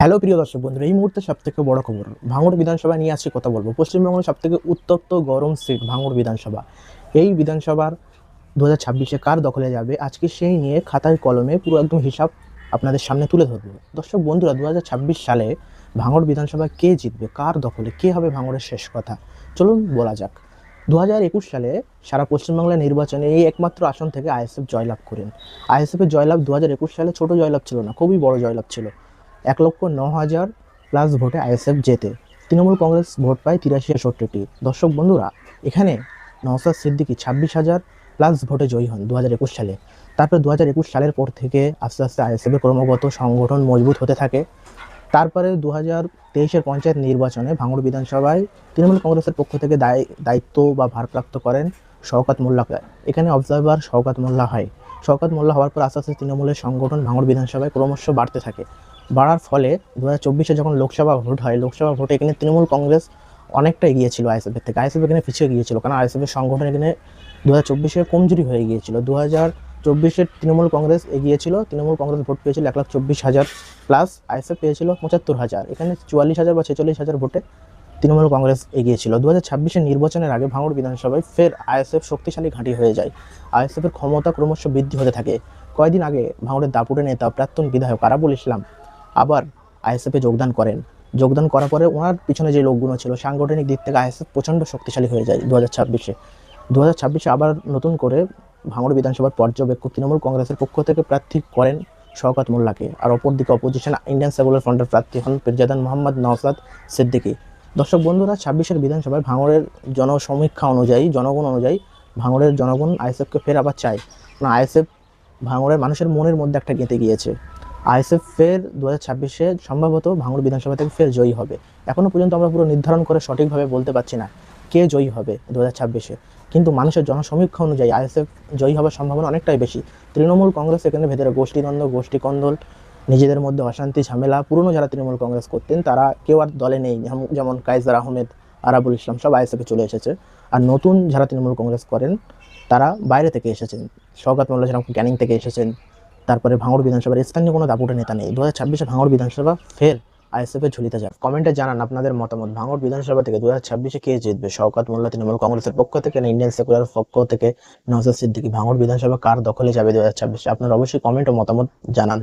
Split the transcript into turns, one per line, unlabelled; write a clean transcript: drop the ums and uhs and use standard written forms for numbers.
Hello প্রিয় দর্শক বন্ধুরা, এই মুহূর্তে সবথেকে বড় খবর ভাঙড় বিধানসভা নিয়ে আজকে কথা বলবো। পশ্চিমবঙ্গের সবথেকে উত্তপ্ত গরম সিট ভাঙড় বিধানসভা। এই বিধানসভার 2026-এ কার দখলে যাবে, আজকে সেই নিয়ে খাতায় কলমে পুরো একদম হিসাব আপনাদের সামনে তুলে ধরবো। দর্শক বন্ধুরা, 2026 সালে ভাঙড় বিধানসভা কে জিতবে, কার দখলে, কে হবে ভাঙড়ের শেষ কথা, চলুন বলা যাক। 2021 সালে সারা পশ্চিমবাংলার নির্বাচনে এই একমাত্র আসন থেকে আইএসএফ জয়লাভ করেন। আইএসএফের জয়লাভ 2021 সালে ছোট জয়লাভ ছিল না, খুবই বড় জয়লাভ ছিল। 1,09,000 প্লাস ভোটে আইএসএফ জেতে। তৃণমূল কংগ্রেস ভোট পায় 83-68টি। দর্শক বন্ধুরা, এখানে নওশাদ সিদ্দিকী 26,000 প্লাস ভোটে জয়ী হন 2021 সালে। তারপর 2021 সালের পর থেকে আস্তে আস্তে আইএসএফের ক্রমাগত সংগঠন মজবুত হতে থাকে। তারপরে 2023-এর পঞ্চায়েত নির্বাচনে ভাঙড় বিধানসভায় তৃণমূল কংগ্রেসের পক্ষ থেকে দায়িত্ব বা ভারপ্রাপ্ত করেন শওকত মোল্লাকে। এখানে অবজারভার শওকত মোল্লা হয়। শওকত মোল্লা হওয়ার পর আস্তে আস্তে তৃণমূলের সংগঠন ভাঙড় বিধানসভায় ক্রমশ বাড়তে থাকে। বাড়ার ফলে 2024-এ যখন লোকসভা ভোট হয়, লোকসভা ভোটে এখানে তৃণমূল কংগ্রেস অনেকটা এগিয়ে ছিল আইএসএফের থেকে। আইএসএফ এখানে পিছিয়ে গিয়েছিল, কারণ আইএসএফের সংগঠন এখানে 2024-এ কমজোরি হয়ে গিয়েছিল। 2024-এর তৃণমূল কংগ্রেস এগিয়েছিল, তৃণমূল কংগ্রেস ভোট পেয়েছিল 1,24,000 প্লাস, আইএসএফ পেয়েছিল 75,000। এখানে 44,000 বা 46,000 ভোটে তৃণমূল কংগ্রেস এগিয়েছিল। 2026-এর নির্বাচনের আগে ভাঙড় বিধানসভায় ফের আইএসএফ শক্তিশালী ঘাঁটি হয়ে যায়। আইএসএফের ক্ষমতা ক্রমশ বৃদ্ধি হতে থাকে। কয়েকদিন আগে ভাঙড়ের দাপুটে নেতা প্রাক্তন বিধায়ক আরাবুল ইসলাম আবার আইএসএফে যোগদান করেন। যোগদান করার পরে ওনার পিছনে যে লোকগুলো ছিল, সাংগঠনিক দিক থেকে আইএসএফ প্রচণ্ড শক্তিশালী হয়ে যায় 2026-এ। 2026-এ আবার নতুন করে ভাঙড় বিধানসভার পর্যবেক্ষক তৃণমূল কংগ্রেসের পক্ষ থেকে প্রার্থী করেন শওকত মোল্লাকে। আর অপরদিকে অপোজিশন ইন্ডিয়ান সেকুলার ফ্রন্টের প্রার্থী হন পীরজাদান মোহাম্মদ নওশাদ সিদ্দিকী। দর্শক বন্ধুরা, 26-এর বিধানসভায় ভাঙড়ের জনসমীক্ষা অনুযায়ী, জনগণ অনুযায়ী ভাঙড়ের জনগণ আইএসএফকে ফের আবার চায়। কারণ আইএসএফ ভাঙড়ের মানুষের মনের মধ্যে একটা গেঁথে গিয়েছে। আইএসএফ ফের 2026-এ সম্ভবত ভাঙড় বিধানসভা থেকে ফের জয়ী হবে। এখনও পর্যন্ত আমরা পুরো নির্ধারণ করে সঠিকভাবে বলতে পারছি না কে জয়ী হবে 2026-এ, কিন্তু মানুষের জনসমীক্ষা অনুযায়ী আইএসএফ জয়ী হওয়ার সম্ভাবনা অনেকটাই বেশি। তৃণমূল কংগ্রেস এখানে ভেতরে গোষ্ঠীদ্বন্দ্ব, গোষ্ঠীকন্দল, নিজেদের মধ্যে অশান্তি, ঝামেলা, পুরনো যারা তৃণমূল কংগ্রেস করতেন তারা কেউ আর দলে নেই। যেমন কাইজার আহমেদ, আরাবুল ইসলাম সব আইএসএফে চলে এসেছে। আর নতুন যারা তৃণমূল কংগ্রেস করেন তারা বাইরে থেকে এসেছেন। শওকত মোল্লা যেরকম ক্যানিং থেকে এসেছেন। তারপরে ভাঙড় বিধানসভার স্থানীয় কোনো দাপুটে নেতা নেই। 2026-এ ভাঙড় বিধানসভা ফের আইএসএফ এর ঝুলিতে যাবে। কমেন্টে জানান আপনাদের মতামত। ভাঙড় বিধানসভা থেকে 2026-এ কে জিতবে, শওকত মোল্লা তৃণমূল কংগ্রেসের পক্ষ থেকে না ইন্ডিয়ান সেকুলার পক্ষ থেকে নওশাদ সিদ্দিকী? ভাঙড় বিধানসভা কার দখলে যাবে 2026-এ? আপনারা অবশ্যই কমেন্ট ও মতামত জানান।